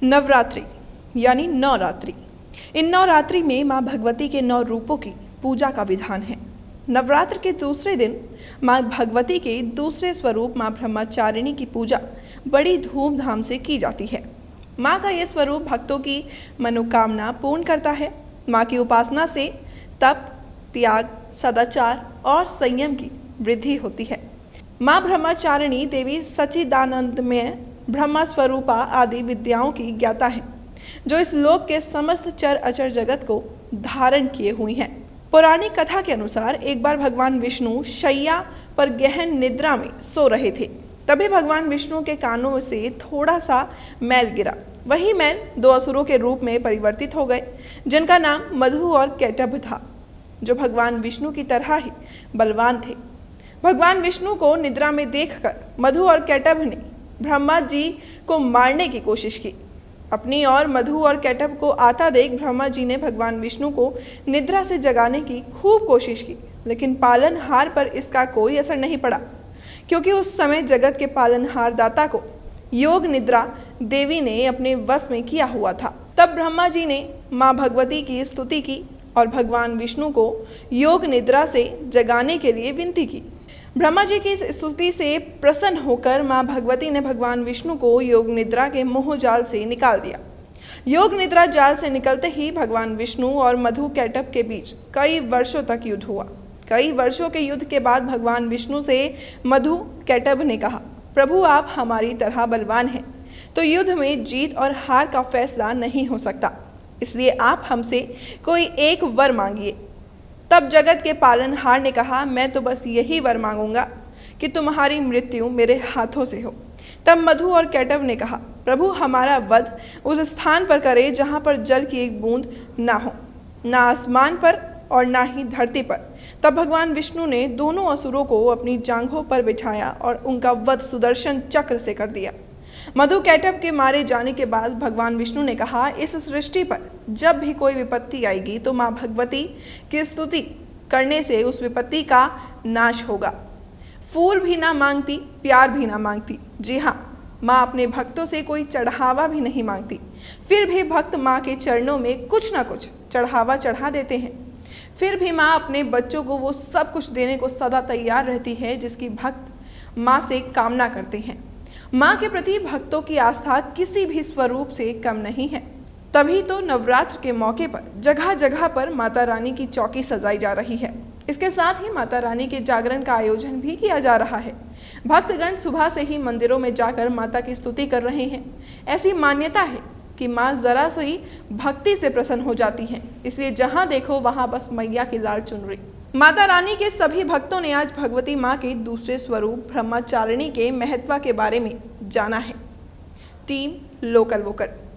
नवरात्रि यानी नवरात्रि। इन नवरात्रि में माँ भगवती के 9 रूपों की पूजा का विधान है। नवरात्र के दूसरे दिन माँ भगवती के दूसरे स्वरूप माँ ब्रह्मचारिणी की पूजा बड़ी धूमधाम से की जाती है। माँ का यह स्वरूप भक्तों की मनोकामना पूर्ण करता है। माँ की उपासना से तप, त्याग, सदाचार और संयम की वृद्धि होती है। माँ ब्रह्मचारिणी देवी सच्चिदानंदमय ब्रह्म स्वरूपा आदि विद्याओं की ज्ञाता है, जो इस लोक के समस्त चर अचर जगत को धारण किए हुई हैं। पौराणिक कथा के अनुसार एक बार भगवान विष्णु शैया पर गहन निद्रा में सो रहे थे। तभी भगवान विष्णु के कानों से थोड़ा सा मैल गिरा। वही मैल 2 असुरों के रूप में परिवर्तित हो गए, जिनका नाम मधु और कैटभ था, जो भगवान विष्णु की तरह ही बलवान थे। भगवान विष्णु को निद्रा में देखकर मधु और कैटभ ने ब्रह्मा जी को मारने की कोशिश की। अपनी और मधु और कैटभ को आता देख ब्रह्मा जी ने भगवान विष्णु को निद्रा से जगाने की खूब कोशिश की, लेकिन पालनहार पर इसका कोई असर नहीं पड़ा, क्योंकि उस समय जगत के पालनहार दाता को योग निद्रा देवी ने अपने वश में किया हुआ था। तब ब्रह्मा जी ने माँ भगवती की स्तुति की और भगवान विष्णु को योग निद्रा से जगाने के लिए विनती की। ब्रह्मा जी की इस स्तुति से प्रसन्न होकर माँ भगवती ने भगवान विष्णु को योग निद्रा के मोह जाल से निकाल दिया। योग निद्रा जाल से निकलते ही भगवान विष्णु और मधु कैटभ के बीच कई वर्षों तक युद्ध हुआ। कई वर्षों के युद्ध के बाद भगवान विष्णु से मधु कैटभ ने कहा, प्रभु आप हमारी तरह बलवान हैं, तो युद्ध में जीत और हार का फैसला नहीं हो सकता, इसलिए आप हमसे कोई एक वर मांगिए। तब जगत के पालनहार ने कहा, मैं तो बस यही वर मांगूंगा कि तुम्हारी मृत्यु मेरे हाथों से हो। तब मधु और कैटभ ने कहा, प्रभु हमारा वध उस स्थान पर करे जहाँ पर जल की एक बूंद ना हो, ना आसमान पर और ना ही धरती पर। तब भगवान विष्णु ने दोनों असुरों को अपनी जांघों पर बिठाया और उनका वध सुदर्शन चक्र से कर दिया। मधु कैटभ के मारे जाने के बाद भगवान विष्णु ने कहा, इस सृष्टि पर जब भी कोई विपत्ति आएगी तो माँ भगवती की स्तुति करने से उस विपत्ति का नाश होगा। फूल भी ना मांगती, प्यार भी ना मांगती। जी हाँ, माँ अपने भक्तों से कोई चढ़ावा भी नहीं मांगती, फिर भी भक्त माँ के चरणों में कुछ ना कुछ चढ़ावा चढ़ा देते हैं। फिर भी माँ अपने बच्चों को वो सब कुछ देने को सदा तैयार रहती है जिसकी भक्त माँ से कामना करते हैं। माँ के प्रति भक्तों की आस्था किसी भी स्वरूप से कम नहीं है। तभी तो नवरात्र के मौके पर जगह जगह पर माता रानी की चौकी सजाई जा रही है। इसके साथ ही माता रानी के जागरण का आयोजन भी किया जा रहा है। भक्तगण सुबह से ही मंदिरों में जाकर माता की स्तुति कर रहे हैं। ऐसी मान्यता है कि माँ जरा सी भक्ति से प्रसन्न हो जाती हैं, इसलिए जहाँ देखो वहाँ बस मैया की लाल चुनरी। माता रानी के सभी भक्तों ने आज भगवती माँ के दूसरे स्वरूप ब्रह्मचारिणी के महत्व के बारे में जाना है। Team local vocal.